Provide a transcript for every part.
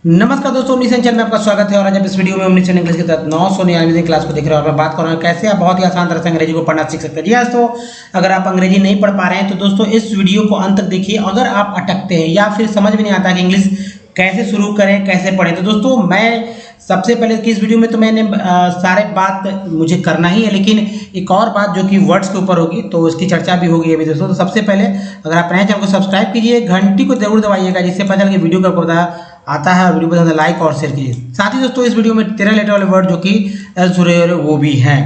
नमस्कार दोस्तों, ओमनीसेन चैनल में आपका स्वागत है। और आज आप इस वीडियो में ओमनीसेन इंग्लिश के तहत 999 क्लास को देख रहे हो। और मैं बात कर रहा हूँ कैसे आप बहुत ही आसान तरह से अंग्रेजी को पढ़ना सीख सकते हैं। जी हाँ दोस्तों, अगर आप अंग्रेजी नहीं पढ़ पा रहे हैं तो दोस्तों इस वीडियो को अंत तक देखिए। अगर आप अटकते हैं या फिर समझ में नहीं आता कि इंग्लिश कैसे शुरू करें, कैसे पढ़ें, तो दोस्तों मैं सबसे पहले कि इस वीडियो में तो मैंने सारे बात मुझे करना ही है, लेकिन एक और बात जो कि वर्ड्स के ऊपर होगी तो उसकी चर्चा भी होगी अभी दोस्तों। तो सबसे पहले अगर आप नए चैनल को सब्सक्राइब कीजिए, घंटी को जरूर दबाइएगा जिससे पता चले कि वीडियो का पता आता है, और वीडियो पसंद है लाइक और शेयर कीजिए। साथ ही दोस्तों इस वीडियो में 13 लेटर वाले वर्ड जो कि एल्सुरेयर वो भी हैं।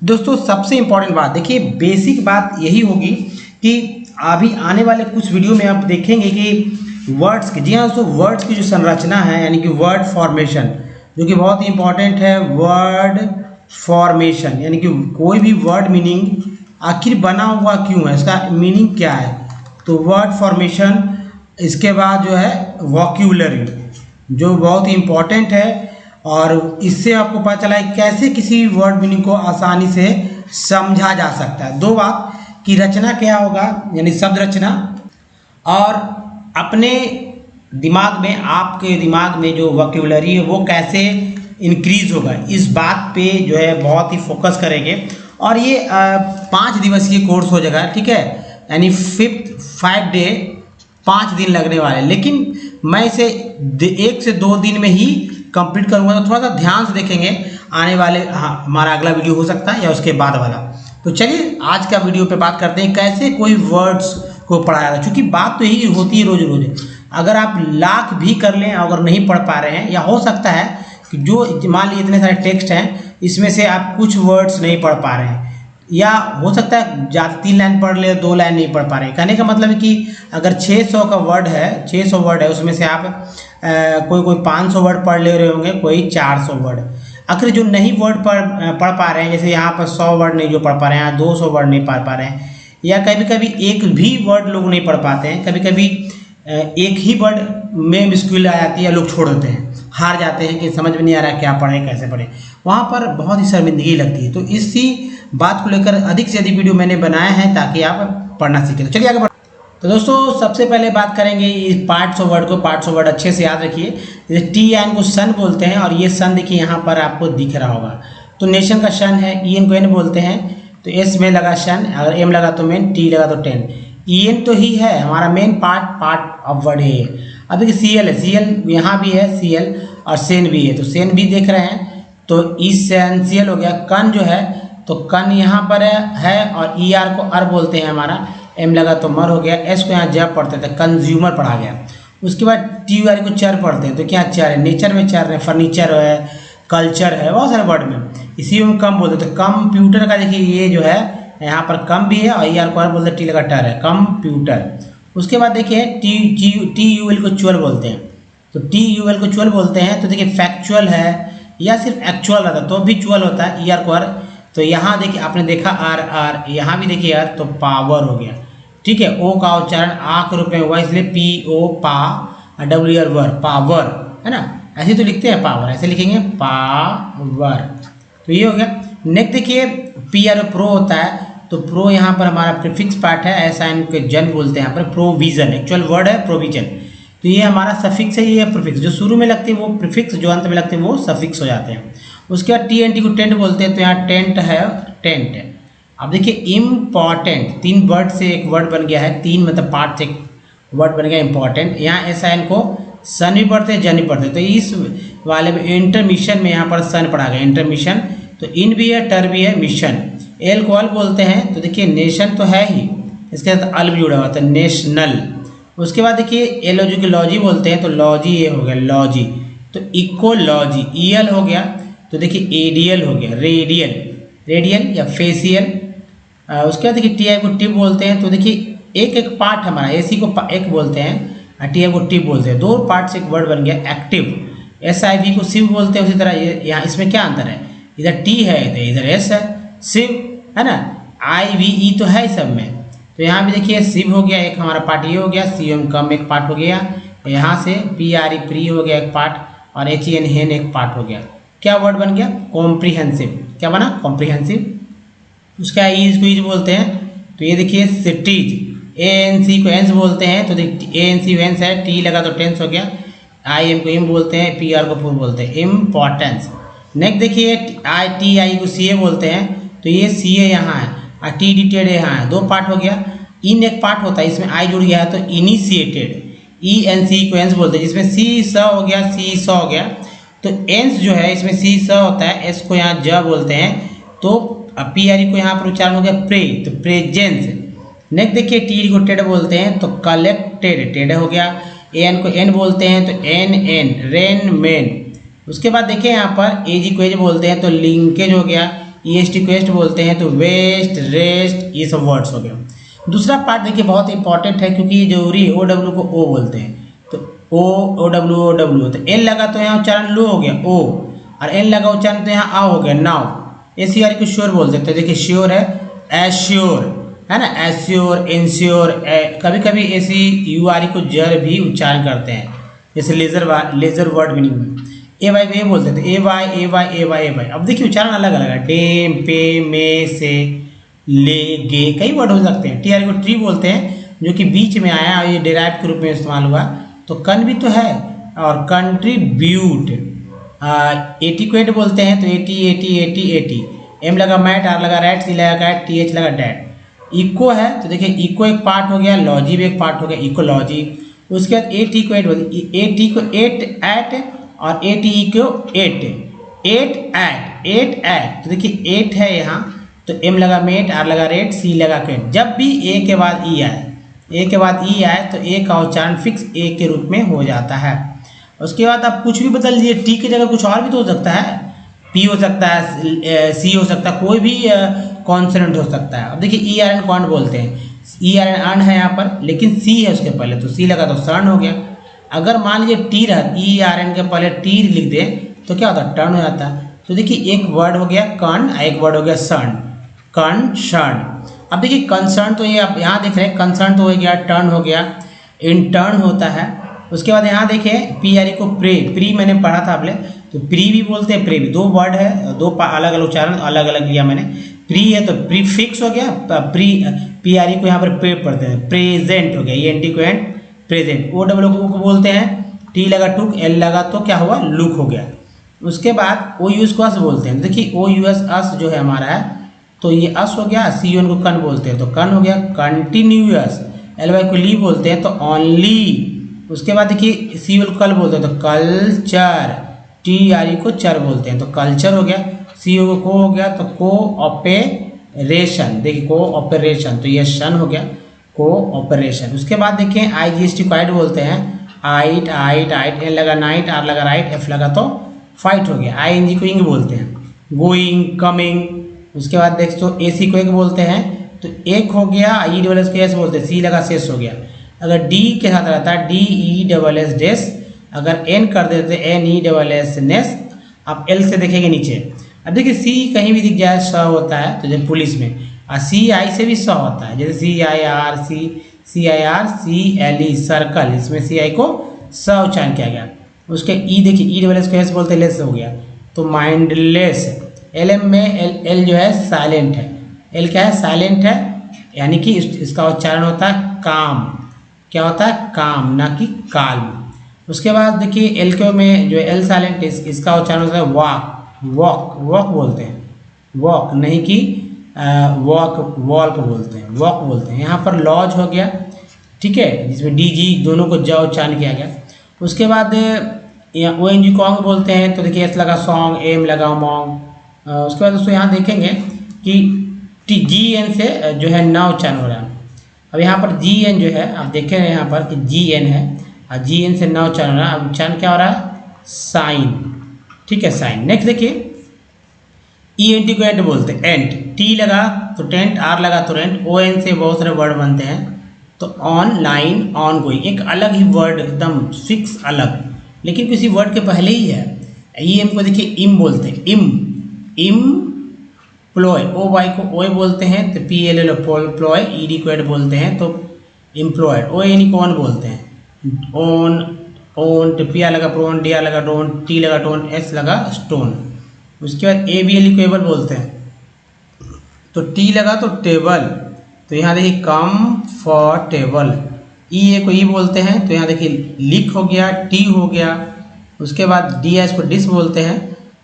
दोस्तों सबसे इंपॉर्टेंट बात देखिए, बेसिक बात यही होगी कि अभी आने वाले कुछ वीडियो में आप देखेंगे कि वर्ड्स की, जी हाँ दोस्तों, वर्ड्स की जो संरचना है यानी कि वर्ड फॉर्मेशन जो कि बहुत ही इंपॉर्टेंट है। वर्ड फॉर्मेशन यानी कि कोई भी वर्ड मीनिंग आखिर बना हुआ क्यों है, इसका मीनिंग क्या है, तो वर्ड फॉर्मेशन। इसके बाद जो है वोकैब्युलरी जो बहुत ही इंपॉर्टेंट है, और इससे आपको पता चला है कैसे किसी वर्ड मीनिंग को आसानी से समझा जा सकता है। दो बात की रचना क्या होगा यानी शब्द रचना, और अपने दिमाग में, आपके दिमाग में जो वोकैब्युलरी है वो कैसे इंक्रीज होगा, इस बात पे जो है बहुत ही फोकस करेंगे। और ये 5 दिवसीय कोर्स हो जाएगा, ठीक है, यानी 5 डे 5 दिन लगने वाले, लेकिन मैं इसे 1 से 2 दिन में ही कंप्लीट करूंगा। तो थोड़ा सा ध्यान से देखेंगे आने वाले, हमारा अगला वीडियो हो सकता है या उसके बाद वाला। तो चलिए आज का वीडियो पे बात करते हैं कैसे कोई वर्ड्स को पढ़ाया जाए, क्योंकि बात तो यही होती है रोज रोज। अगर आप लाख भी कर लें, अगर नहीं पढ़ पा रहे हैं, या हो सकता है कि जो मान लीजिए इतने सारे टेक्स्ट हैं इसमें से आप कुछ वर्ड्स नहीं पढ़ पा रहे हैं, या हो सकता है ज़्यादा 3 लाइन पढ़ ले, 2 लाइन नहीं पढ़ पा रहे हैं। कहने का मतलब है कि अगर 600 का वर्ड है, 600 वर्ड है, उसमें से आप कोई 500 वर्ड पढ़ ले रहे होंगे, कोई 400 वर्ड। आखिर जो नहीं वर्ड पढ़ पा रहे हैं, जैसे यहाँ पर 100 वर्ड नहीं जो पढ़ पा रहे हैं, 200 वर्ड नहीं पढ़ पा रहे हैं, या कभी कभी एक भी वर्ड लोग नहीं पढ़ पाते हैं, कभी कभी एक ही वर्ड में मुश्किल आ जाती है, लोग छोड़ देते हैं, हार जाते हैं कि समझ में नहीं आ रहा क्या पढ़े कैसे पढ़े, वहाँ पर बहुत ही शर्मिंदगी लगती है। तो इसी बात को लेकर अधिक से अधिक वीडियो मैंने बनाया है ताकि आप पढ़ना सीखें। तो चलिए आगे बढ़। तो दोस्तों सबसे पहले बात करेंगे इस पार्ट्स ऑफ वर्ड को। पार्ट्स ऑफ वर्ड अच्छे से याद रखिए। जैसे टी एन को सन बोलते हैं, और ये सन देखिए यहाँ पर आपको दिख रहा होगा, तो नेशन का शन है। ई एन को एन बोलते हैं, तो एस में लगा शन, अगर एम लगा तो मेन, टी लगा तो टेन। ई एन तो ही है हमारा मेन पार्ट ऑफ वर्ड है। अब देखिए सी एल है, सी एल यहाँ भी है, सी एल, और सेन भी है, तो सेन भी देख रहे हैं, तो इसेंशियल हो गया। कन जो है तो कन यहाँ पर है, और ई आर को अर बोलते हैं हमारा, एम लगा तो मर हो गया, एस को यहाँ जब पढ़ते थे, कंज्यूमर पढ़ा गया। उसके बाद टी वाली को चर पढ़ते हैं, तो क्या चर है, नेचर में चर है, फर्नीचर है, कल्चर है, बहुत सारे वर्ड में। इसी में कम बोलते हैं, तो कंप्यूटर का देखिए ये जो है यहाँ पर कम भी है, और ई आर को अर बोलते हैं, टी लगा टर है, कंप्यूटर। उसके बाद देखिए टी यू एल को चुअल बोलते हैं, तो टी यू एल को चुअल बोलते हैं। तो देखिए फैक्चुअल है या सिर्फ एक्चुअल रहता तो भी चुअल होता है, ई आर को अर। तो यहाँ देखिए आपने देखा आर आर, यहाँ भी देखिए आर, तो पावर हो गया, ठीक है। ओ का उच्चारण आ के रूप में हुआ, इसलिए पी ओ पा, डब्ल्यू आर वर, पावर, है ना, ऐसे तो लिखते हैं पावर, ऐसे लिखेंगे पावर। तो ये हो गया। नेक्स्ट देखिए पी आर प्रो होता है, तो प्रो यहाँ पर हमारा प्रीफिक्स पार्ट है, ऐसा इनके जन बोलते हैं यहाँ पर, प्रोविजन एक्चुअल वर्ड है प्रोविजन। तो ये हमारा सफिक्स है, ये प्रीफिक्स, जो शुरू में लगते हैं वो प्रीफिक्स, जो अंत में लगते हैं वो सफिक्स हो जाते हैं। उसके बाद टी एन टी को टेंट बोलते हैं, तो यहाँ टेंट है, टेंट है। अब देखिए इम्पॉर्टेंट, 3 वर्ड से एक वर्ड बन गया है, 3 मतलब पार्ट से एक वर्ड बन गया इंपॉर्टेंट। यहाँ एस आई एन को सन भी पढ़ते हैं, जन भी पढ़ते हैं, तो इस वाले में इंटरमिशन में यहाँ पर सन पढ़ा गया, इंटरमिशन। तो इन भी है, टर भी है, मिशन। एल को अल बोलते हैं, तो देखिए नेशन तो है ही, इसके साथ अल भी जुड़ा हुआ था, नेशनल। उसके बाद देखिए एलॉजी की लॉजी बोलते हैं, तो लॉजी ये हो गया लॉजी, तो इकोलॉजी। ई एल हो गया, तो देखिए एडियल हो गया, रेडियल, रेडियल या फेसियल। उसके बाद देखिए टी आई को टिप बोलते हैं, तो देखिए एक एक पार्ट हमारा, ए सी को एक बोलते हैं, टी आई को टिप बोलते हैं, 2 पार्ट से एक वर्ड बन गया एक्टिव। एस आई वी को सिव बोलते हैं, उसी तरह यहाँ इसमें क्या अंतर है, इधर टी है इधर एस है, सिव है ना, आई वी ई तो है सब में। तो यहाँ भी देखिए सिव हो गया, एक हमारा पार्ट ये हो गया, सी एम कम एक पार्ट हो गया, यहाँ से पी आर ई प्री हो गया एक पार्ट, और एच ई एन हेन एक पार्ट हो गया। क्या वर्ड बन गया, कॉम्प्रिहेंसिव। क्या बना, कॉम्प्रिहेंसिव। उसका ई स्क्वीज बोलते हैं, तो ये देखिए सिटीज, ए एन सी को एंस बोलते हैं, तो ए एन सी एंस है, टी लगा तो टेंस हो गया। आई एम को इम बोलते हैं, पी आर को पुर बोलते हैं, इम्पोर्टेंस। नेक्स्ट देखिए आई टी आई को सी ए बोलते हैं, तो ये सी ए यहाँ है और टी डी टेड यहाँ है, दो पार्ट हो गया। इन एक पार्ट होता है, इसमें आई जुड़ गया है तो इनिशिएटेड, ई एन सी को एंस बोलते हैं, जिसमें सी स हो गया, सी स हो गया, तो एंस जो है इसमें सी स होता है, एस को यहाँ ज बोलते हैं, तो पी आर ई को यहाँ पर उच्चारण हो गया प्रे, तो प्रेजेंस। नेक्स्ट देखिए टी को टेड बोलते हैं, तो कलेक्टेड, टेड हो गया। ए एन को एन बोलते हैं, तो एन एन, रेन मेन। उसके बाद देखिए यहाँ पर ए जी को एज बोलते हैं, तो लिंकेज हो गया। ई एस टी को एस्ट बोलते हैं, तो वेस्ट, रेस्ट, ये सब वर्ड्स हो गए। दूसरा पार्ट देखिए बहुत इंपॉर्टेंट है क्योंकि ये जरूरी है, ओ डब्ल्यू को ओ बोलते हैं, तो ओ डब्ल्यू, तो एल लगा तो यहाँ उच्चारण लो हो गया ओ, और एन लगा उच्चारण तो यहाँ आ हो गया नाउ। ए सी आर को श्योर बोलते हैं, तो देखिए श्योर है, एश्योर है ना, एश्योर, इंश्योर। कभी कभी ऐसी यू आर को जर भी उच्चारण करते हैं, जैसे लेजर वर्ड मीनिंग में ए वाई वे बोलते थे, ए वाई ए वाई ए वाई ए वाई। अब देखिए उच्चारण अलग अलग है, डेम, पे, में, से, ले, गे, कई वर्ड हो सकते हैं। टी आर को ट्री बोलते हैं जो कि बीच में आया और ये डेराइव के रूप में इस्तेमाल हुआ, तो कन भी तो है, और कंट्रीब्यूट। एटिक्वेट बोलते हैं, तो A T A T A T A T, M लगा मैट, आर लगा रैट, सी लगा कैट, टी एच लगा डैट। इको है, तो देखिए इको एक पार्ट हो गया, लॉजी भी एक पार्ट हो गया, इकोलॉजी। उसके बाद एटी को एट बोलते, एटी को एट एट, और ए टी को at, at at, at at, तो देखिए एट है यहाँ, तो एम लगा मेट, आर लगा रेट, सी लगा केट। जब भी ए के बाद ई आए, ए के बाद ई आए, तो ए का उच्चारण फिक्स ए के रूप में हो जाता है। उसके बाद आप कुछ भी बदल दीजिए, टी की जगह कुछ और भी तो हो सकता है, पी हो सकता है, सी हो सकता है, कोई भी कॉन्सोनेंट हो सकता है। अब देखिए ई आर एन कौन बोलते हैं, ई आर एन अन है यहाँ पर, लेकिन सी है उसके पहले, तो सी लगा तो सर्ण हो गया। अगर मान लीजिए टी रहा, ई आर एन के पहले टी लिख दे तो क्या होता है, टर्न हो जाता है। तो देखिए एक वर्ड हो गया कन, एक वर्ड हो गया सन, कंसर्न। अब देखिए कंसर्न तो ये आप यहाँ देख रहे हैं, कंसर्न तो हो गया, टर्न हो गया, इंटर्न होता है। उसके बाद यहाँ देखिए पी आर ई को प्रे, प्री मैंने पढ़ा था आपने, तो प्री भी बोलते हैं, प्रे भी, दो वर्ड है, दो अलग अलग उच्चारण अलग अलग लिया मैंने। प्री है तो प्रीफिक्स हो गया, प्री पी आर ई को यहाँ पर प्रे पढ़ते हैं, प्रेजेंट हो गया, ई एन टी को एंड, प्रेजेंट। ओ डब्ल्यू को बोलते हैं, टी लगा टुक, एल लगा तो क्या हुआ, लुक हो गया। उसके बाद ओ यूएस को अस बोलते हैं, देखिए ओ यूएस अस जो है हमारा है, तो ये अस हो गया। सी ओन को कन बोलते हैं, तो कन हो गया, कंटिन्यूअस। एल वाई को ली बोलते हैं, तो ऑनली। उसके बाद देखिए सी ओल कल बोलते हैं, तो कल्चर। टी आर ई को चर बोलते हैं, तो कल्चर हो गया। सी ओ को हो गया, तो को ऑपरेशन, देखिए को ऑपरेशन, तो ये शन हो गया, को ऑपरेशन। उसके बाद देखें आई जी एस टी को आइट बोलते हैं, आइट आइट आइट, एन लगा नाइट, आर लगा राइट, एफ लगा तो फाइट हो गया। आई एन जी को इंग बोलते हैं, गोइंग, कमिंग। उसके बाद देख तो ए सी को एक बोलते हैं, तो एक हो गया, ई डबल एस को एस बोलते हैं, सी लगा सेस हो गया। अगर डी के साथ रहता है, डी ई डबल एस डेस, अगर एन कर देते एन ई डबल एस नेस। आप एल से देखेंगे नीचे, अब देखिए सी कहीं भी दिख जाए स होता है, तो जैसे पुलिस में, और सी आई से भी स होता है, जैसे C I R C L E circle, इसमें सी आई को स उच्चारण किया गया। उसके ई देखिए ई डबल एस को एस बोलते लेस हो गया, तो माइंडलेस। एल एम में एल जो है साइलेंट है, एल क्या है, साइलेंट है, यानी कि इसका उच्चारण होता है काम, क्या होता है, काम, ना कि काल्म। उसके बाद देखिए एल के में जो एल साइलेंट है, इसका उच्चारण होता है वॉक, वॉक, वॉक बोलते हैं, वॉक नहीं कि वॉक, वॉल्क बोलते हैं, वॉक बोलते हैं। यहाँ पर लॉज हो गया, ठीक है, जिसमें डी जी दोनों को ज उच्चारण किया गया। उसके बाद ओ एन जी कॉन्ग बोलते हैं, तो देखिए एस लगा सॉन्ग, एम लगा मॉन्ग। उसके बाद दोस्तों यहाँ देखेंगे कि टी जी एन से जो है न उच्चारण हो रहा है। अब यहाँ पर जी एन जो है, आप देखें यहाँ पर कि जी एन है, और जी एन से न उच्चारण हो रहा है। अब उच्चारण क्या हो रहा है, साइन, ठीक है, साइन। नेक्स्ट देखिए ई एन टी को एंट बोलते हैं, एंट, टी लगा तो टेंट, आर लगा तो रेंट, ओ एन से बहुत सारे वर्ड बनते हैं, तो ऑनलाइन, ऑन गोइंग, एक अलग ही वर्ड, एकदम फिक्स अलग, लेकिन किसी वर्ड के पहले ही है। ई एम को देखिए इम बोलते हैं, इम, इम प्लॉय, ओ वाई को ओए बोलते हैं, तो P L L ploy, E D को एड बोलते हैं, तो एम्प्लॉयड। ओ एन ई को ऑन बोलते हैं, ओन, ओन, तो पी आर लगा प्रोन, डी आर लगा डोन, टी लगा टोन, एस लगा स्टोन। उसके बाद ए बी एल को एबल बोलते हैं, तो टी लगा तो टेबल, तो यहाँ देखिए कंफर्टेबल, ए को ई बोलते हैं, तो यहाँ देखिए लिक हो गया, टी हो गया। उसके बाद डी है, इसको डिस बोलते हैं,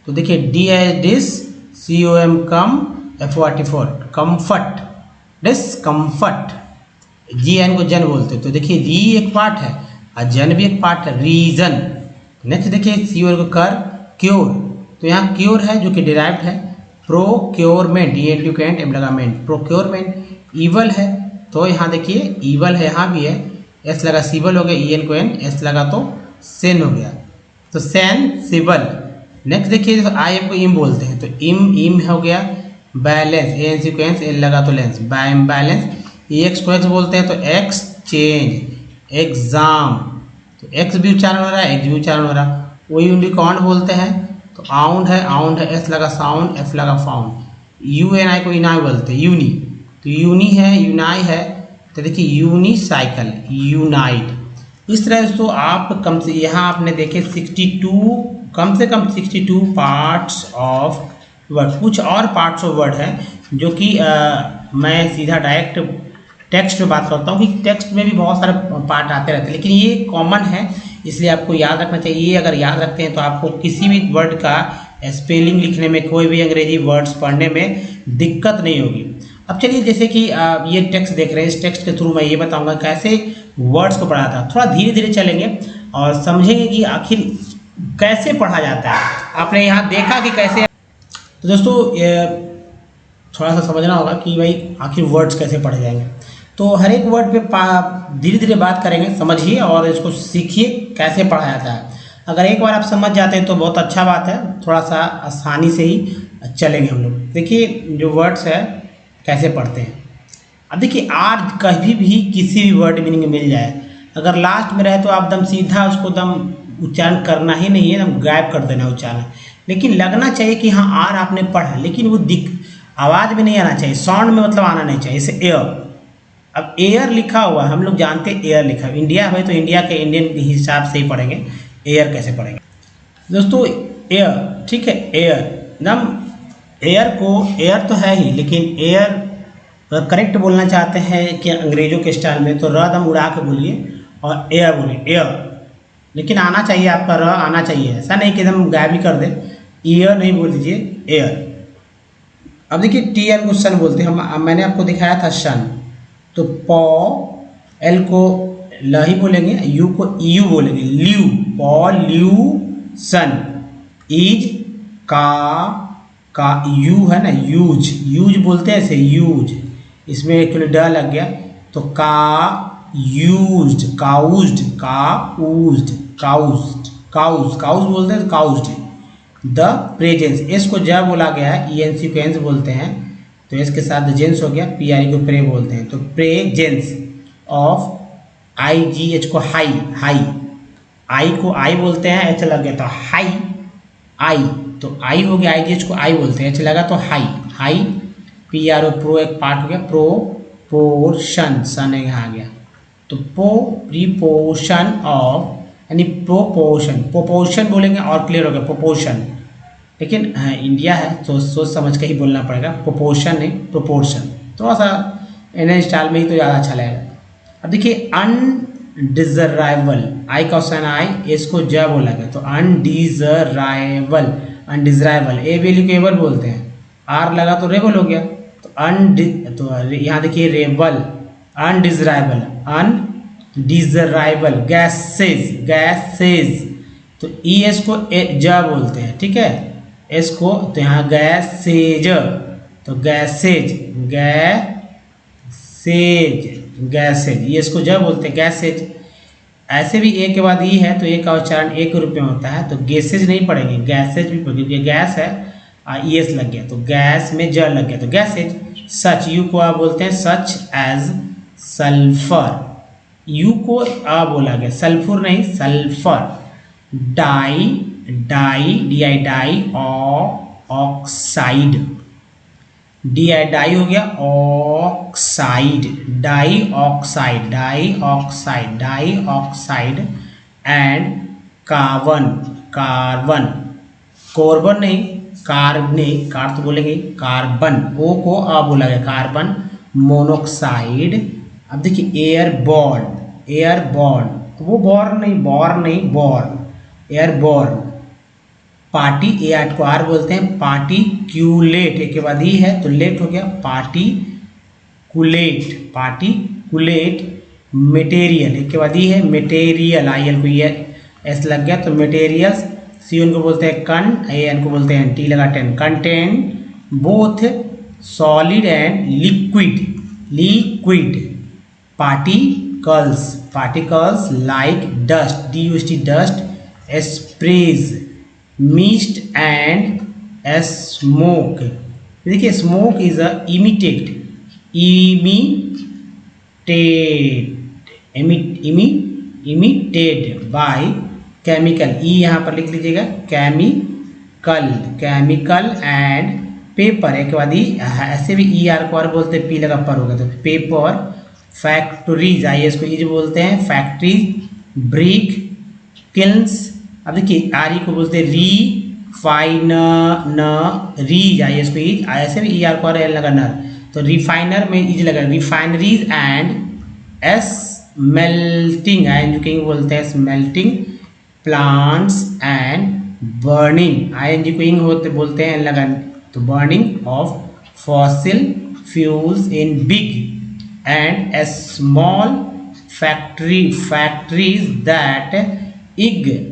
तो देखिए डी है डिस, COM कम, F44 कम्फर्ट, डिस्कम्फर्ट। GN को जन बोलते हैं, तो देखिए री एक पार्ट है और जन भी एक पार्ट है, रीजन। नेक्स्ट देखिए COR को कर, क्योर, तो यहाँ क्योर है जो कि डिराइव्ड है, procurement, ENT employment, procurement. Evil है, तो यहाँ देखिए ईवल है, यहाँ भी है, एस लगा सिबल हो गया, EN को एन, एस लगा तो सेन हो गया, तो सेंसिबल। नेक्स्ट देखिए IM को इम बोलते हैं, तो इम हो गया, बैलेंस, ANC को एंस, एल लगा तो लेंस, बैलेंस। EX को एक्स बोलते हैं, तो एक्सचेंज, एग्जाम, तो एक्स भी उच्चारण हो रहा है, एक्स भी उच्चारण हो रहा है। वही यूनिट को ऑन बोलते हैं, तो आउंड है, एस लगा साउंड, एफ लगा फाउंड। UNI को इनाई बोलते हैं, यूनी, तो यूनी है, यूनाई है, तो देखिए यूनिसाइकिल, यूनाइट। इस तरह दोस्तों आप कम से यहाँ आपने देखे 62, कम से कम 62 पार्ट्स ऑफ वर्ड। कुछ और पार्ट्स ऑफ वर्ड हैं जो कि मैं सीधा डायरेक्ट टेक्स्ट में बात करता हूँ कि टेक्स्ट में भी बहुत सारे पार्ट आते रहते हैं, लेकिन ये कॉमन है इसलिए आपको याद रखना चाहिए। ये अगर याद रखते हैं तो आपको किसी भी वर्ड का स्पेलिंग लिखने में, कोई भी अंग्रेजी वर्ड्स पढ़ने में दिक्कत नहीं होगी। अब चलिए जैसे कि ये टेक्स्ट देख रहे हैं, इस टेक्स्ट के थ्रू मैं ये बताऊंगा कैसे वर्ड्स को पढ़ा था। थोड़ा धीरे धीरे चलेंगे और समझेंगे कि आखिर कैसे पढ़ा जाता है। आपने यहाँ देखा कि कैसे, तो दोस्तों ये थोड़ा सा समझना होगा कि भाई आखिर वर्ड्स कैसे पढ़े जाएंगे। तो हर एक वर्ड पे धीरे धीरे बात करेंगे, समझिए और इसको सीखिए कैसे पढ़ा जाता है। अगर एक बार आप समझ जाते हैं तो बहुत अच्छा बात है, थोड़ा सा आसानी से ही चलेंगे हम लोग। देखिए जो वर्ड्स है कैसे पढ़ते हैं। अब देखिए आर कभी भी किसी भी वर्ड मीनिंग में मिल जाए, अगर लास्ट में रहे तो आप दम सीधा उसको दम उच्चारण करना ही नहीं है, दम गायब कर देना उच्चारण। लेकिन लगना चाहिए कि हाँ आर आपने पढ़ा, लेकिन वो आवाज़ में नहीं आना चाहिए, साउंड में मतलब आना नहीं चाहिए। जैसे एयर, अब एयर लिखा हुआ हम लोग जानते हैं, एयर लिखा है, इंडिया है तो इंडिया के इंडियन के हिसाब से ही पढ़ेंगे। एयर कैसे पढ़ेंगे दोस्तों, एयर, ठीक है, एयर एकदम, एयर को एयर तो है ही, लेकिन एयर अगर करेक्ट बोलना चाहते हैं कि अंग्रेजों के स्टाइल में तो र दम उड़ा के बोलिए और एयर बोलिए, एयर। लेकिन आना चाहिए आपका, र आना चाहिए, ऐसा नहीं कि एकदम गायब ही कर दे, ईयर नहीं बोल दीजिए, एयर। अब देखिए TN को सन बोलते हैं, हम मैंने आपको दिखाया था सन, तो पॉ, एल को ल ही बोलेंगे, यू को यू बोलेंगे, ल्यू, पॉ ल्यू सन। ईज का यू है ना, यूज, यूज बोलते हैं ऐसे, यूज, इसमें एक्चुअली ड लग गया, तो का used, caused, caused, caused, cause, cause बोलते हैं, काउज्ड। द प्रेजेंस, एस को ज बोला गया है, ENC को एंस बोलते हैं, तो एस के साथ जेंस हो गया, PRE को प्रे बोलते हैं, तो प्रेजेंस ऑफ, IGH को हाई, हाई, आई को आई बोलते हैं, एच लग गया तो हाई, आई, तो आई हो गया, IGH को आई बोलते हैं, एच लगा तो हाई, हाई। PRO प्रो एक पार्ट हो गया, प्रोपोर्शन, सन यहाँ आ गया, तो प्रीपोर्शन ऑफ, यानी प्रोपोर्शन, प्रोपोर्शन बोलेंगे और क्लियर हो गया, प्रोपोर्शन। लेकिन हाँ इंडिया है तो सोच समझ के ही बोलना पड़ेगा, प्रोपोर्शन नहीं प्रोपोर्शन, थोड़ा सा इंडियन स्टाइल में ही तो ज़्यादा अच्छा लगेगा। अब देखिए अनडिजराइबल, आई का ऑप्शन आई, एस को ज बोला गया, तो अनडिजराइबल, अनडिजराइबल, ए वैल्यू को एबल बोलते हैं, आर लगा तो रेबल हो गया, तो तो यहाँ देखिए रेबल, अनडिजराइबल, अनडिजराइबल, गैसेज, गैसेज, तो ES को ज बोलते हैं, ठीक है, एस को, तो यहाँ गैसेज, तो गैसेज, गैसेज, गैसेज, ES को ज बोलते हैं, गैसेज। ऐसे भी ए के बाद ई है तो ए का उच्चारण ए के रूप में होता है, तो गैसेज नहीं पढ़ेंगे, गैसेज भी पढ़ेंगे, गैस है ES लग गया तो गैस में ज लग गया तो गैसेज। सच, यू को आप बोलते हैं, सच एज सल्फर, यू को आ बोला गया, सल्फर नहीं sulphur. Di, di, DI di, oxide, DI di हो गया, oxide, di oxide, di oxide, di oxide. And carbon, carbon, कोर्बन नहीं, कार्बनिक, कार तो बोलेंगे, कार्बन, ओ को आ बोला गया, कार्बन मोनोक्साइड। अब देखिए एयरबॉर्न, एयरबॉर्न, वो बॉर्न नहीं, बॉर्न, एयरबॉर्न। पार्टी, ए आर्ट को आर बोलते हैं। पार्टिक्यूलेट, एक के बाद ही है तो लेट हो गया, पार्टिकुलेट। मटेरियल, एक के बाद ही है, मटेरियल, आई एल को ये एस लग गया तो मटेरियल्स। सी उनको बोलते हैं कन, ए एन को बोलते हैं टी लगा ten, contain both solid and liquid. Particles like dust, DUST dust, sprays, mist and smoke. देखिए smoke is emitted by chemical, ई यहाँ पर लिख लीजिएगा, केमिकल एंड पेपर, एक बाद ऐसे भी ई आर को आर बोलते हैं, पी लगा पर होगा तो पेपर। फैक्ट्रीज, आई एस को ई बोलते हैं, फैक्ट्रीज, ब्रिक किल्स। अब देखिए आर ई को बोलते हैं रिफाइनरीज, आई एस को ई, ऐसे भी ई आर को आर एल लगा नर तो रिफाइनर में इज लगा, रिफाइनरीज एंड स्मेल्टिंग, आई कहीं बोलते हैं smelting plants and burning, I को इंग होते बोलते हैं लगा तो burning of fossil fuels in big and small factories that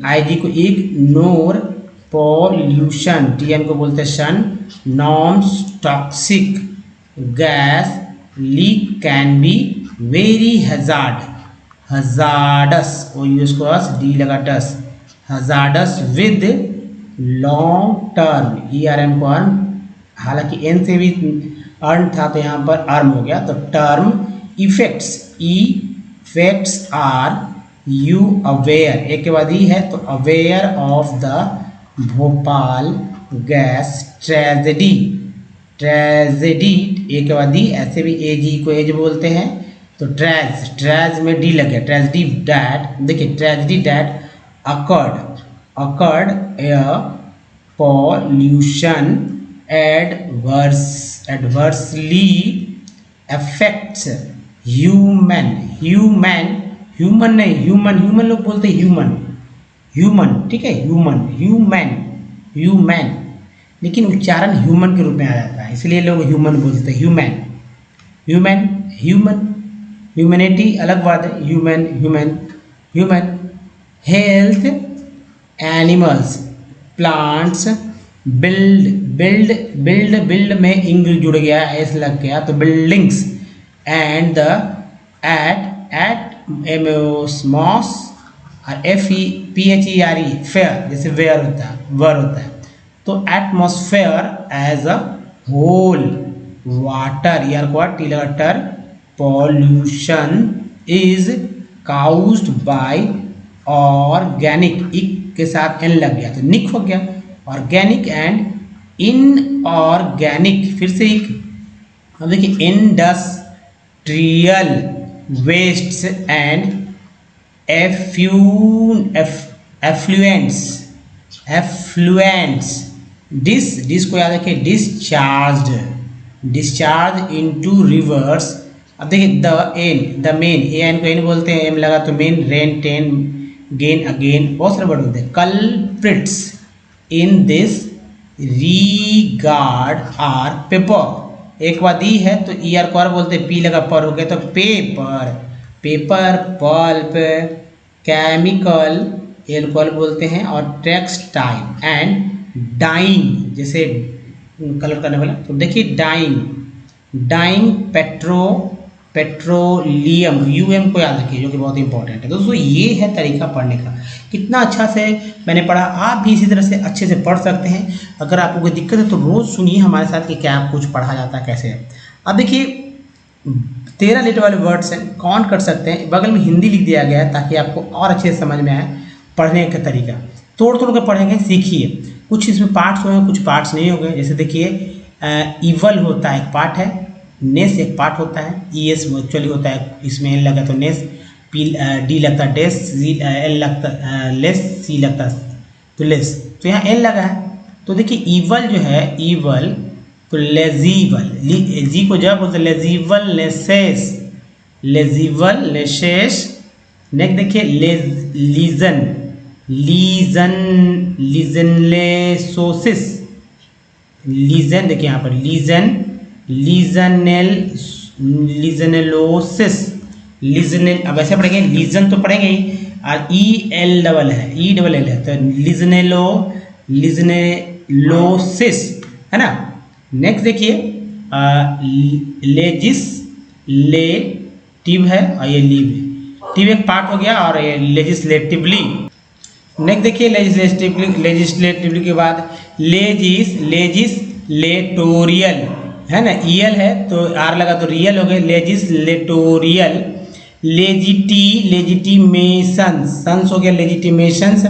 I को इग्नोर पॉल्यूशन, TN को बोलते हैं शन, norms, toxic gas leak can be very hazardous, O यूज को डी लगा डस, hazardous with long term, ERM को अर्न, हालांकि एन से भी अर्न था तो यहाँ पर अर्म हो गया तो term effects are you aware, एक के बाद ही है तो aware of the Bhopal gas tragedy, एक के बाद ही, ऐसे भी एज को एज बोलते हैं तो ट्रेज में डी लग गया, ट्रेजेडी दैट, देखिए tragedy that occurred air pollution adversely affects human लोग बोलते हैं ह्यूमन, ठीक है, ह्यूमन, लेकिन उच्चारण ह्यूमन के रूप में आ जाता है इसलिए लोग ह्यूमन बोलते हैं, ह्यूमैनिटी अलग बात है, human, health, animals, plants, build में इंग जुड़ गया, एस लग गया तो बिल्डिंग्स, एंड द एटमॉस और FEPHERE फेयर, जैसे वेयर होता है, वर होता है तो atmosphere as a whole, water, यार को टी लगा टर, pollution is caused by organic, इक के साथ एन लग गया तो निक हो गया, ऑर्गेनिक एंड इनऑर्गेनिक, फिर से एक, अब देखिए इंडस्ट्रियल वेस्ट्स एंड एफ्लुएंट्स, डिस को याद रखिए, डिस्चार्ज इनटू रिवर्स। अब देखिए द मेन, एन को एन बोलते हैं, एम लगा तो main, rain, ten, gain, again, बहुत सारे वर्ड होते हैं। Culprits in this regard are paper, एक बार दी है तो ई आर को आर बोलते हैं, पी लगा पर हो गया तो पेपर, पल्प, केमिकल, एल्कोहल बोलते हैं, और टेक्सटाइल एंड डाइंग, जैसे कलर करने वाला तो देखिए डाइंग, पेट्रोलियम, UM को याद रखिए जो कि बहुत इंपॉर्टेंट है। दोस्तों ये है तरीका पढ़ने का, कितना अच्छा से मैंने पढ़ा, आप भी इसी तरह से अच्छे से पढ़ सकते हैं। अगर आपको कोई दिक्कत है तो रोज़ सुनिए हमारे साथ कि क्या कुछ पढ़ा जाता है, कैसे है। अब देखिए 13 लेटर वाले वर्ड्स हैं, काउंट कर सकते हैं, बगल में हिंदी लिख दिया गया है ताकि आपको और अच्छे से समझ में आए पढ़ने का तरीका। तोड़ कर पढ़ेंगे, सीखिए, कुछ इसमें पार्ट्स हुए हैं, कुछ पार्ट्स नहीं हो गए। जैसे देखिए ईवल होता है, एक पार्ट है, नेस एक पार्ट होता है, ES एक्चुअली होता है, इसमें एल लगा तो नेस, डी लगता है डेस, एल लगता लेस, सी लगता तो लेस, तो यहाँ एल लगा है तो देखिए ईवल जो है, ईवल तो लेजीबल, जी को जब बोलते लेजीबल, लेसेस, नेक्स्ट देखिए लीजन, लीजन, लीजनलेसोसिस, लीजन देखिए यहाँ पर लीजन, लीजनलोसिस, लीजनल, अब ऐसे पढ़ेंगे, लीजन तो पढ़ेंगे ही और ई एल डबल है, ई डबल एल है, तो लीजनेलोसिस है ना। नेक्स्ट देखिए लेजिस्लेटिव है और ये लीव है, टिव एक पार्ट हो गया और ये लेजिस्लेटिवली। नेक्स्ट देखिए लेजिस्लेटिवली के बाद लेजिस्लेटोरियल है ना, ईएल है तो आर लगा तो रियल हो गए, लेजिस्लेटोरियल, लेजिटिमेशन, सन्स हो गया लेजिटिमेशंस।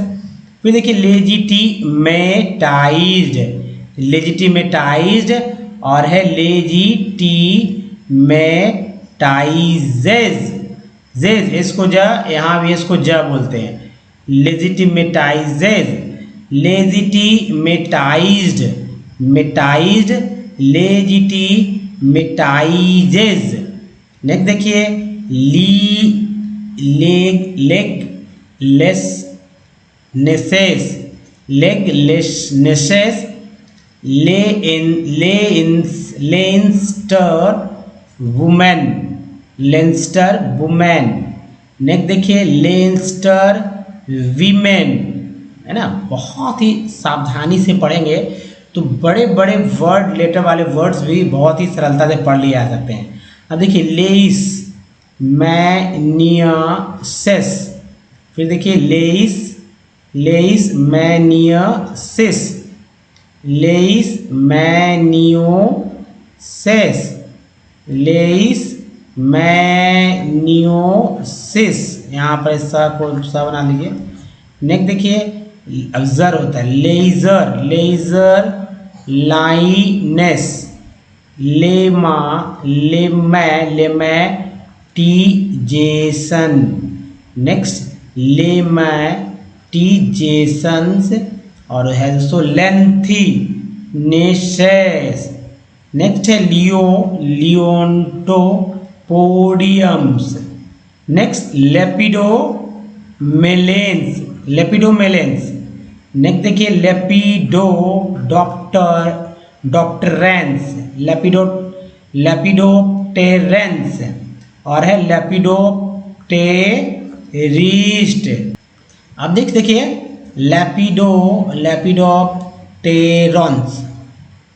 फिर देखिए लेजिटिमेटाइज्ड और है लेजिटिमेटाइजेज, जेज इसको ज, यहाँ भी इसको ज बोलते हैं, लेजिटिमेटाइजेज, लेजिटिमेटाइज्ड, मेटाइज्ड, लेजिटिमेटाइजेज। नेक्स्ट देखिए लेगलेसनेसेस, लेगलेसनेसेस, लेंस्टर वुमेन, लेंस्टर वुमेन। नेक्स्ट देखिए लेंस्टर वीमेन है ना। बहुत ही सावधानी से पढ़ेंगे तो बड़े बड़े वर्ड, लेटर वाले वर्ड्स भी बहुत ही सरलता से पढ़ लिए जा सकते हैं। अब देखिए लेइस मैनियसेस, फिर देखिए लेइस मैनियसिस, लेइस मैनियोसेस, लेइस मैनियोसिस, यहाँ पर सा को सा बना लीजिए। नेक्स्ट देखिए अब जर होता है लेजर, लेजर लाइनेस, लेमा लेमैटिजेशन। नेक्स्ट लेमैटिजेशंस और है दोस्तों लेंथी नेशेस। नेक्स्ट है लियोन्टोपोडियम्स। नेक्स्ट लेपिडोमेलेंस, लेपिडोमेलेंस। नेक्स्ट देखिए लेपिडो डॉक्टरेंस, लेपिडोप्टेरेंस और है लेपिडोप्टेरिस्ट। अब देखिए लेपिडोप्टेरॉन्स,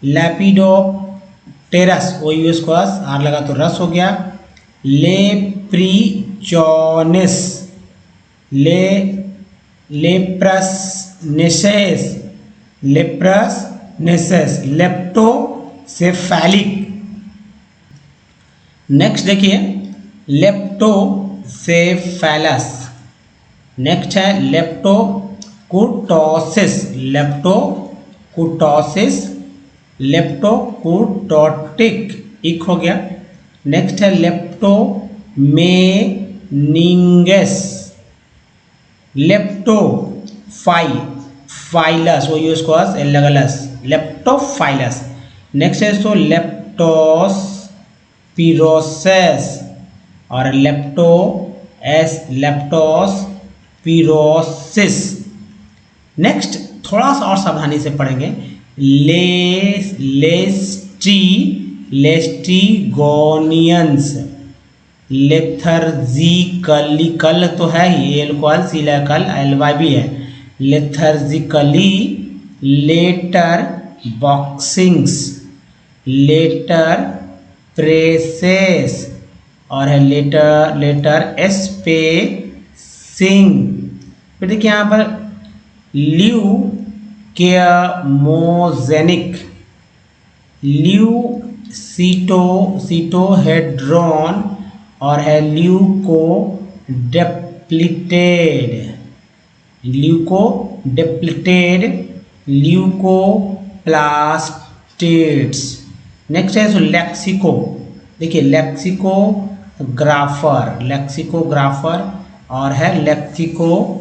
लेपिडोप्टेरस, ओ यूएस को आर लगा तो रस हो गया। लेप्रिचॉनिस, लेप्रसनेसेस, लेप्रसनेसेस, लेप्टोसेफेलिक। नेक्स्ट देखिए लेप्टोसेफेलस। नेक्स्ट है लेप्टोकुटोसिस, लेप्टोकुटोसिस, लेप्टोकुटोटिक, इक हो गया। नेक्स्ट है लेप्टोमेनिंगस, लेप्टोफाइलस, वो यूज को एलगलस, लेप्टोफाइलस। नेक्स्ट है तो लेप्टोस्पिरोसिस और लेप्टोस्पिरोसिस। नेक्स्ट थोड़ा सा और सावधानी से पढ़ेंगे लेस्टिगोनियंस, लेथर्जिकली, कल तो है ही एल्कोहल, सीलाकल एलवाई भी है, लेथर्जिकली, लेटर बॉक्सिंग्स, लेटर प्रेसेस और है लेटर स्पेसिंग। फिर देखिए यहाँ पर ल्यूकेमोजेनिक, ल्यूसिटोहेड्रॉन और है ल्यूकोडेप्लिटेड, ल्यूकोप्लास्टिड्स। नेक्स्ट है लेक्सिको, देखिए लेक्सिकोग्राफर और है लेक्सिकोलॉजिस्ट।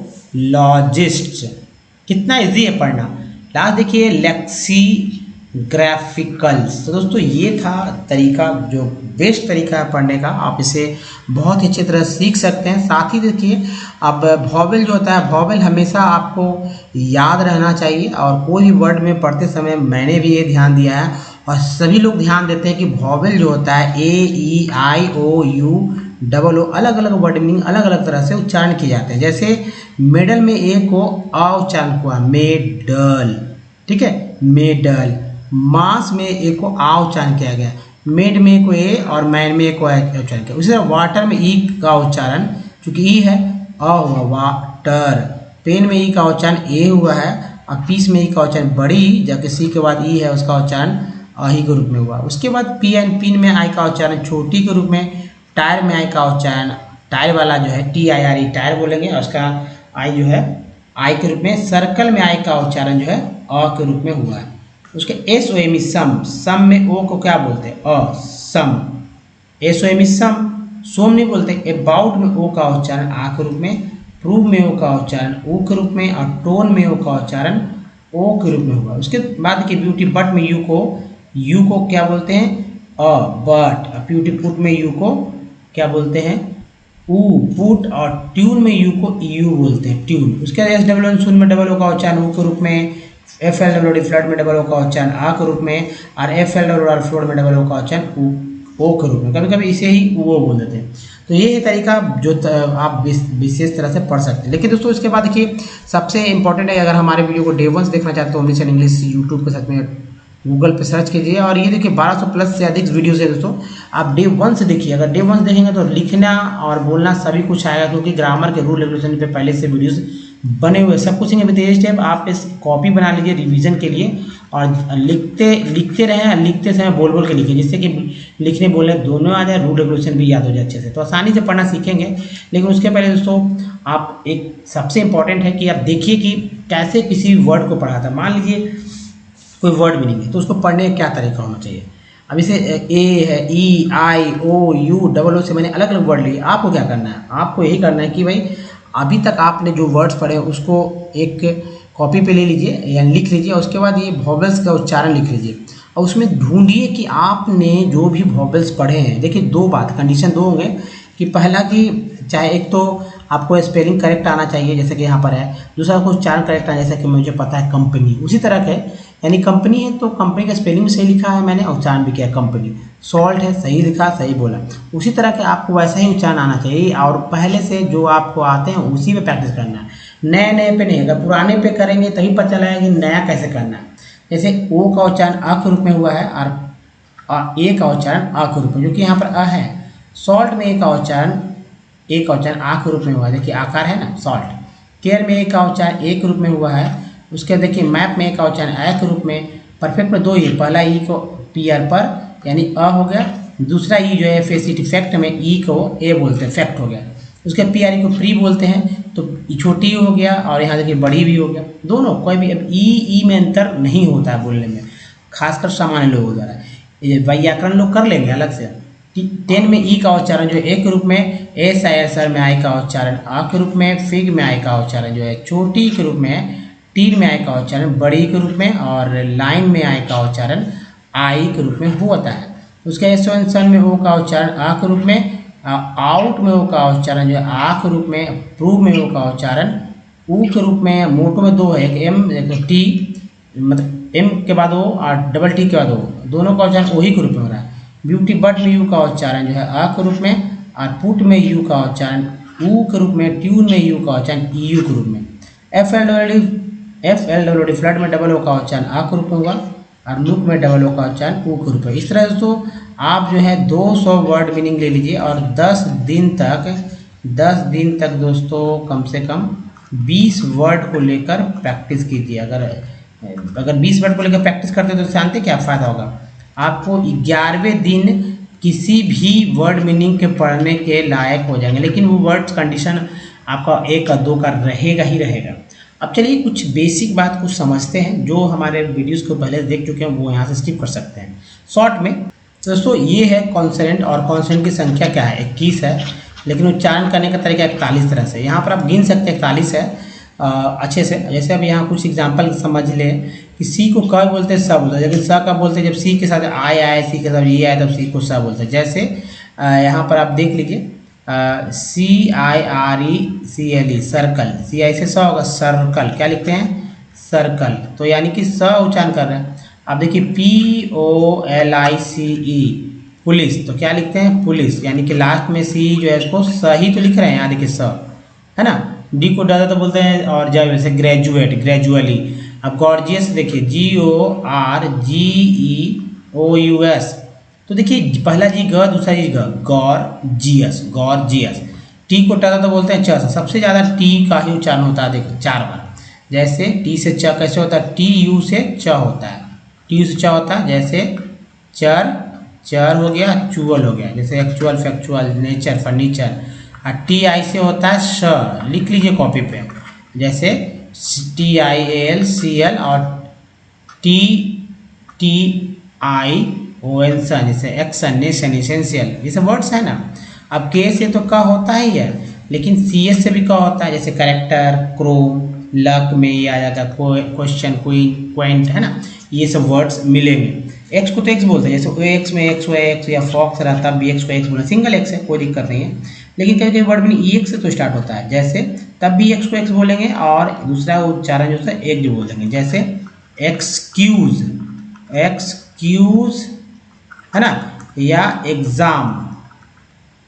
कितना इजी है पढ़ना। लास्ट देखिए ग्राफिकल्स। तो दोस्तों ये था तरीका, जो बेस्ट तरीका है पढ़ने का। आप इसे बहुत ही अच्छी तरह सीख सकते हैं। साथ ही देखिए, अब वॉवेल जो होता है, वॉवेल हमेशा आपको याद रहना चाहिए। और कोई भी वर्ड में पढ़ते समय मैंने भी ये ध्यान दिया है और सभी लोग ध्यान देते हैं कि वॉवेल जो होता है A E I O U double O, अलग अलग वर्ड मीनिंग अलग अलग तरह से उच्चारण किए जाते हैं। जैसे मेडल में ए को आ उच्चारण हुआ, मेडल, ठीक है, मेडल। मास में ए को आ उच्चारण किया गया, मेड में को ए और मैन में को उच्चारण किया। उसी तरह वाटर में ई का उच्चारण, चूंकि ई है अ हुआ वाटर। पेन में ई का उच्चारण ए हुआ है और पीस में ई का उच्चारण बड़ी, जबकि सी के बाद ई है उसका उच्चारण अही के रूप में हुआ। उसके बाद पी एन पिन में आई का उच्चारण छोटी के रूप में, टायर में आई का उच्चारण, टायर वाला जो है TIRE टायर बोलेंगे और उसका आई जो है आई के रूप में। सर्कल में आई का उच्चारण जो है अ के रूप में हुआ है। उसके SOM सम, सम में ओ को क्या बोलते हैं, अ, सम। SOM सम, सोम नहीं बोलते। अबाउट में ओ का उच्चारण आ के रूप में, प्रूव में ओ का उच्चारण ओ के रूप में और टोन में ओ का उच्चारण ओ के रूप में हुआ। उसके बाद की ब्यूटी बट में यू को क्या बोलते हैं, अ, बट। ब्यूटी पुट में यू को क्या बोलते हैं, ऊ, पुट। और ट्यून में यू को यू बोलते हैं, ट्यून। उसके बाद SWN सुन में डबल ओ का उच्चारण ऊ के रूप में, FLWD फ्लड में डबल ओ का उच्चारण आ के रूप में और FLWR फ्लोड में डबल ओ का उच्चारण ओ के रूप में। कभी कभी इसे ही वो बोल देते हैं। तो ये है तरीका जो आप विशेष तरह से पढ़ सकते हैं। लेकिन दोस्तों इसके बाद देखिए, सबसे इंपॉर्टेंट है, अगर हमारे वीडियो को डे 1 देखना चाहते हो अमृतसर इंग्लिश यूट्यूब के साथ में गूगल पे सर्च कीजिए। और ये देखिए 1200 प्लस से अधिक वीडियोस है दोस्तों, आप डे 1 से देखिए। अगर डे 1 देखेंगे तो लिखना और बोलना सभी कुछ आएगा, क्योंकि ग्रामर के रूल रेगुलेशन पे पहले से वीडियोस बने हुए सब कुछ हैं। स्टेप आप इस कॉपी बना लीजिए रिवीजन के लिए और लिखते रहें। लिखते समय बोल बोल के लिखिए, जिससे कि लिखने बोलने दोनों आ जाए, रूल रेगुलेशन भी याद हो जाए अच्छे से, तो आसानी से पढ़ना सीखेंगे। लेकिन उसके पहले दोस्तों आप एक सबसे इम्पॉर्टेंट है कि आप देखिए कि कैसे किसी वर्ड को पढ़ा था। मान लीजिए कोई वर्ड भी नहीं है तो उसको पढ़ने का क्या तरीका होना चाहिए। अब इसे ए है, EIOU डबल ओ से मैंने अलग अलग वर्ड लिए। आपको क्या करना है, आपको यही करना है कि भाई अभी तक आपने जो वर्ड्स पढ़े उसको एक कॉपी पे ले लीजिए या लिख लीजिए। और उसके बाद ये वॉवेल्स का उच्चारण लिख लीजिए और उसमें ढूंढिए कि आपने जो भी वॉवेल्स पढ़े हैं। देखिए दो बात, कंडीशन दो होंगे कि पहला कि चाहे एक तो आपको स्पेलिंग करेक्ट आना चाहिए जैसे कि यहाँ पर है, दूसरा को उच्चारण करेक्ट आना, जैसे कि मुझे पता है कंपनी, उसी तरह के, यानी कंपनी है तो कंपनी का स्पेलिंग भी सही लिखा है मैंने, उच्चारण भी किया कंपनी। सॉल्ट है, सही लिखा, सही बोला। उसी तरह के आपको वैसा ही उच्चारण आना चाहिए और पहले से जो आपको आते हैं उसी पे प्रैक्टिस करना है, नए नए पे नहीं। अगर पुराने पे करेंगे तभी पता चलेगा कि नया कैसे करना है। जैसे ओ का उच्चारण आ के रूप में हुआ है और ए का उच्चारण आ के रूप में, जो कि यहाँ पर अ है। सॉल्ट में ए का उच्चारण आ के रूप में हुआ है, देखिए आकार है ना, सॉल्ट। केयर में ए का उच्चारण ए के रूप में हुआ है। उसके देखिए मैप में ए का उच्चारण ए के रूप में। परफेक्ट में दो ही, पहला ई को PR पर यानी अ हो गया, दूसरा ई जो है फेसिट फैक्ट में ई को ए बोलते हैं, फैक्ट हो गया। उसके PRE को प्री बोलते हैं, तो छोटी हो गया और यहाँ देखिए बड़ी भी हो गया, दोनों कोई भी। अब ई में अंतर नहीं होता है बोलने में, खासकर सामान्य लोगों द्वारा। ये व्याकरण लोग कर लेंगे अलग से। 10 में ई का उच्चारण जो है ए के रूप में, सर में आई का उच्चारण आ के रूप में, फिग में आई का उच्चारण जो है छोटी के रूप में, टीर में आई का उच्चारण बड़ी के रूप में और लाइन में आई का उच्चारण आई के रूप में होता है। उसके सन में ओ का उच्चारण आ के रूप में, आउट में ओ का उच्चारण जो है आ के रूप में, प्रूव में ओ का उच्चारण ऊ के रूप में। मोटो में दो है, एक एम एक टी, मतलब एम के बाद ओ और डबल टी के बाद ओ, दोनों का उच्चारण ओ ही के रूप में हो रहा है। ब्यूटी बट में यू का उच्चारण जो है आ के रूप में और पुट में यू का उच्चारण ऊ के रूप में, ट्यून में यू का उच्चारण यू के रूप में। FLWD फ्लड में डबल ओ का उच्चारण आ के रूप में हुआ और लुक में डबल ओ का उच्चारण ऊ के रूप में। इस तरह दोस्तों आप जो है 200 वर्ड मीनिंग ले लीजिए और 10 दिन तक दोस्तों कम से कम 20 वर्ड को लेकर प्रैक्टिस कीजिए। अगर 20 वर्ड को लेकर प्रैक्टिस करते तो जानते क्या फ़ायदा होगा आपको, 11वें दिन किसी भी वर्ड मीनिंग के पढ़ने के लायक हो जाएंगे। लेकिन वो वर्ड्स कंडीशन आपका 1 का 2 का रहेगा ही रहेगा। अब चलिए कुछ बेसिक बात कुछ समझते हैं, जो हमारे वीडियोस को पहले देख चुके हैं वो यहाँ से स्किप कर सकते हैं शॉर्ट में। दोस्तों ये है कॉन्सोनेंट और कॉन्सोनेंट की संख्या क्या है, 21 है, लेकिन उच्चारण करने का तरीका 41 तरह से। यहाँ पर आप गिन सकते हैं 41 है, अच्छे से। जैसे अब यहाँ कुछ एग्जांपल समझ लें कि सी को क बोलते हैं, स बोलते हैं, लेकिन स कब बोलते हैं, जब सी के साथ आई आए, सी के साथ ये आए, तब सी को स बोलते हैं। जैसे यहाँ पर आप देख लीजिए CIRECLE सर्कल, सी आई से स होगा, सर्कल क्या लिखते हैं, सर्कल, तो यानी कि स उच्चारण कर रहे हैं। अब देखिए POLICE पुलिस, तो क्या लिखते हैं, पुलिस, यानी कि लास्ट में सी जो है इसको सही तो लिख रहे हैं, यहाँ देखिए स है ना। डी को ज़्यादा तो बोलते हैं, और जैसे ग्रेजुएट, ग्रेजुअली। अब गॉर्जियस देखिए GORGEOUS, तो देखिए पहला जी ग, दूसरा जी ग, गॉर्जियस, गॉर्जियस। टी को टा तो बोलते हैं च, सबसे ज़्यादा टी का ही उच्चारण होता है, देखो 4 बार। जैसे टी से च कैसे होता है, TU से च होता है, TU से च होता है। जैसे चर, चर हो गया, चुअल हो गया, जैसे actual, factual, nature, furniture. TI से होता है श, लिख लीजिए कॉपी पे, जैसे TIALCL, और TTION सन, जैसे एक्शन, नेशन, इसेंशियल, ये सब वर्ड्स है ना। अब के से तो का होता ही है, लेकिन CS से भी का होता है, जैसे करेक्टर, क्रो, लक में ये आ जाता है, क्वेश्चन, क्वीन, क्वेंट, है ना, ये सब वर्ड्स मिलेंगे। एक्स को तो एक्स बोलते हैं, जैसे एक्स में एक्स हुआ एक्स, या फॉक्स रहता है, एक्स को एक्स बोलना, सिंगल एक्स है, कोई दिक्कत नहीं है। लेकिन कई कई वर्ड में EX से तो स्टार्ट होता है, जैसे तब भी एक्स को एक्स बोलेंगे, और दूसरा उच्चारण जो है एक जो बोल देंगे, जैसे एक्सक्यूज, एक्सक्यूज, है ना, या एग्जाम,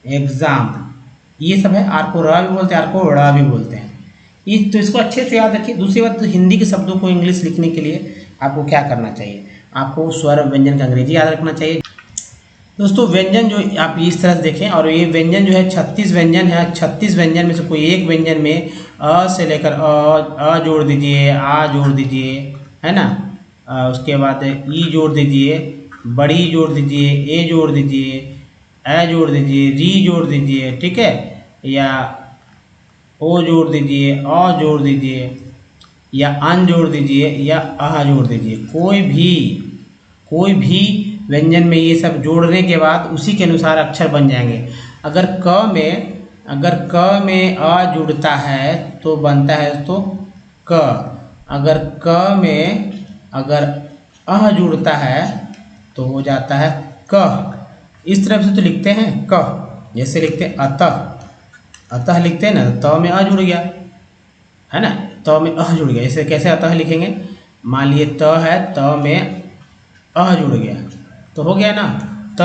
एग्जाम, ये सब है। आर को र भी बोलते हैं, आर को ड़ भी बोलते हैं। ये तो इसको अच्छे से याद रखिए। दूसरी बात, तो हिंदी के शब्दों को इंग्लिश लिखने के लिए आपको क्या करना चाहिए, आपको स्वर व्यंजन का अंग्रेजी याद रखना चाहिए। दोस्तों व्यंजन जो आप इस तरह से देखें, और ये व्यंजन जो है 36 व्यंजन है, 36 व्यंजन में से कोई एक व्यंजन में अ से लेकर अ जोड़ दीजिए, आ जोड़ दीजिए, है ना, उसके बाद ई जोड़ दीजिए, बड़ी जोड़ दीजिए, ए जोड़ दीजिए, ए जोड़ दीजिए, री जोड़ दीजिए, ठीक है, या ओ जोड़ दीजिए, अ जोड़ दीजिए, या अन जोड़ दीजिए, या अह जोड़ दीजिए। कोई भी व्यंजन में ये सब जोड़ने के बाद उसी के अनुसार अक्षर बन जाएंगे। अगर क में अ जुड़ता है तो बनता है तो क। अगर क में अगर अह जुड़ता है तो हो जाता है क। इस तरफ से तो लिखते हैं क, जैसे लिखते हैं अतः, अतः लिखते हैं ना, त में अ जुड़ गया, है ना, त में अह जुड़ गया। इसे कैसे अतः लिखेंगे, मान लिए त है, त में अह जुड़ गया तो हो गया ना त,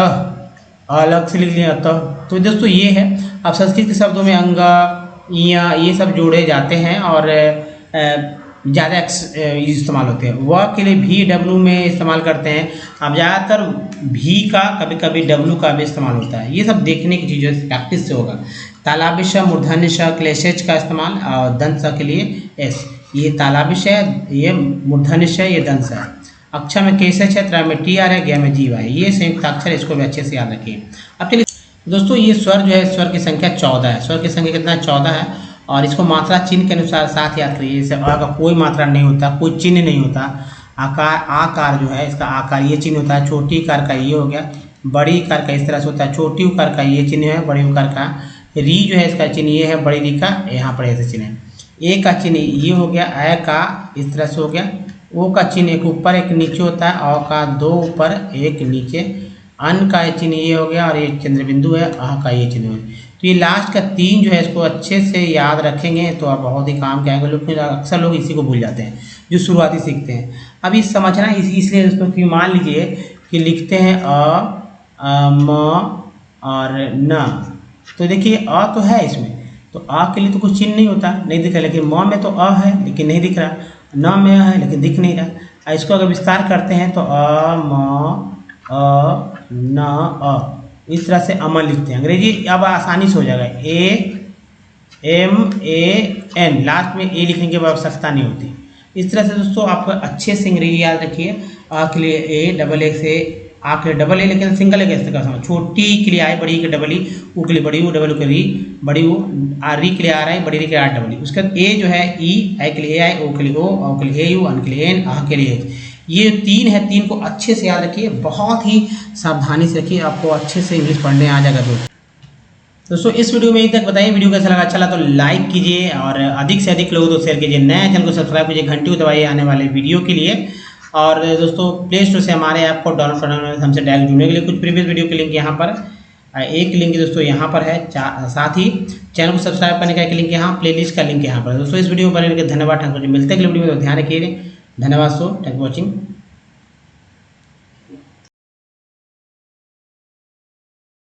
अलग से लिख लिया त। तो दोस्तों ये है। अब संस्कृत के शब्दों में अंग, इया, ये सब जोड़े जाते हैं, और ज़्यादा इस्तेमाल होते हैं। व के लिए भी डब्लू में इस्तेमाल करते हैं। अब ज़्यादातर भी का, कभी कभी डब्लू का भी इस्तेमाल होता है। ये सब देखने की चीज़ों से, प्रैक्टिस से होगा। तालाबी श, मूर्धन्य श, क्लेशेज का इस्तेमाल, और दंत स के लिए एस। ये तालाबी श, ये मूर्धन्य श, ये दंत स है। अक्षर में कैसे क्षेत्र में TR है, ज्ञ में जीव है, ये संयुक्त अक्षर, इसको भी अच्छे से याद रखिए। अब चलिए दोस्तों, ये स्वर जो है, स्वर की संख्या 14 है। स्वर की संख्या कितना है, 14 है। और इसको मात्रा चिन्ह के अनुसार साथ याद करिए। जैसे अ का कोई मात्रा नहीं होता, कोई चिन्ह नहीं होता। आकार, आकार जो है इसका आकार, ये चिन्ह होता है। छोटी कार का ये हो गया, बड़ी कार का इस तरह से होता है। छोटी उकार का ये चिन्ह है, बड़ी उकार का री जो है इसका चिन्ह ये है, बड़ी री का यहाँ पर ऐसे चिन्ह है। ए का चिन्ह ये हो गया, ए का इस तरह से हो गया। ओ का चिन्ह एक ऊपर एक नीचे होता है, अ का 2 ऊपर एक नीचे। अन का चिन्ह ये हो गया, और ये केंद्र बिंदु है, अह का ये चिन्ह है। तो ये लास्ट का 3 जो है, इसको अच्छे से याद रखेंगे तो आप बहुत ही काम के आएंगे। लोग अक्सर लोग इसी को भूल जाते हैं जो शुरुआती सीखते हैं। अब इस समझना इसलिए दोस्तों कि मान लीजिए कि लिखते हैं म और न, तो देखिए अ तो है इसमें, तो अ के लिए तो कुछ चिन्ह नहीं होता, नहीं दिख रहा। लेकिन म में तो अ है लेकिन नहीं दिख रहा, न में है लेकिन दिख नहीं रहा। इसको अगर विस्तार करते हैं तो अ म अ न अ, इस तरह से अमन लिखते हैं। अंग्रेजी अब आसानी से हो जाएगा, AMAN, लास्ट में ए लिखने की आवश्यकता नहीं होती। इस तरह से दोस्तों आप अच्छे से अंग्रेजी याद रखिए। आ के लिए ए, डबल ए से आ के डबल ए, लेकिन सिंगल ए कैसे कर, छोटी के लिए आई, बड़ी के डबल ई, ऊ के लिए बड़ी ऊ, डबल ऊ के री, बड़ी ऊ, री के लिए आ रहा है, बड़ी री के लिए आर डबल ई। उसके बाद ए जो है ई, आई के लिए आई, ओ के लिए ओ के लिए ए यू, अन के लिए एन, आह के लिए एच। ये 3 है, 3 को अच्छे से याद रखिए, बहुत ही सावधानी से रखिए, आपको अच्छे से इंग्लिश पढ़ने आ जाएगा दोस्तों। दोस्तों इस वीडियो में यहीं तक। बताइए वीडियो कैसा लगा, अच्छा लगा तो लाइक कीजिए और अधिक से अधिक लोगों को शेयर कीजिए। नए चैनल को सब्सक्राइब कीजिए, घंटी को दबाइए आने वाले वीडियो के लिए। और दोस्तों प्ले स्टोर से हमारे ऐप को डाउनलोड करना, हमसे डायरेक्ट जुड़ने के लिए कुछ प्रीवियस वीडियो के लिंक यहाँ पर, एक लिंक दोस्तों यहाँ पर है, साथ ही चैनल को सब्सक्राइब करने का एक लिंक यहाँ, प्लेलिस्ट का लिंक यहाँ पर। दोस्तों इस वीडियो को बनाने के लिए धन्यवाद। मिलते हैं अगले वीडियो में, तो ध्यान रखिए। धन्यवाद। So thank for watching.